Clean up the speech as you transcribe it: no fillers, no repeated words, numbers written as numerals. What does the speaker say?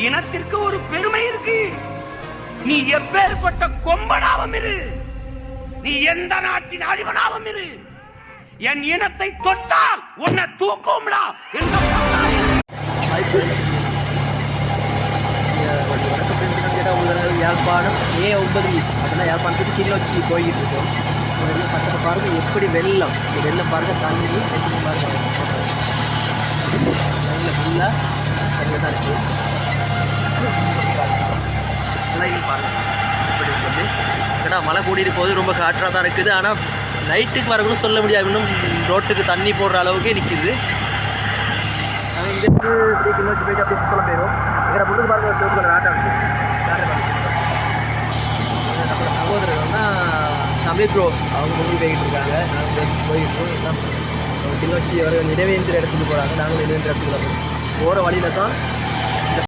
இனத்திற்கு ஒரு பெருமை இருக்கு. நீ எப்பேற்பட்ட கொம்பனாவும் இரு, நீ எந்த நாட்டின் அதிபனாவும் இரு, என் இனத்தை தொட்டால் உன்னை தூக்கும்டா என்று யாழ்ப்பாணம் A9 அப்படின்னா யாழ்ப்பாணத்துக்கு கிளிநொச்சி போய்கிட்டு இருக்கோம். பக்கத்தை பாருங்க எப்படி வெள்ளம், இந்த வெள்ளம் பாருங்க தண்ணி பாருங்க நல்ல ஃபுல்லாக தண்ணி தான் இருக்குது. பாருங்க எப்படி சொல்லி ஏன்னா மழை கூடிட்டு போது ரொம்ப காற்றாக தான் இருக்குது. ஆனால் நைட்டுக்கு வரணும்னு சொல்ல முடியாது, இன்னும் ரோட்டுக்கு தண்ணி போடுற அளவுக்கே நிற்கிது. நாங்கள் இங்கேருந்து இப்படி கிளிநொச்சி போயிட்டு அப்படி சொல்ல போயிடும். எங்களை முன்னுக்கு பாருங்க சிவப்பு ஆட்டம் இருக்குது. நம்மளோட சகோதரர்கள்னா தமிழ் ப்ரோ அவங்க முன்னாடி போய்கிட்டு இருக்காங்க. நாங்கள் போய்கிட்டு எல்லாம் கிளிநொச்சி அவர்கள் நினைவேந்திர இடத்துக்கு போகிறாங்க. நாங்களும் நினைவேந்திர இடத்துக்கு போகிற வழியில் தான்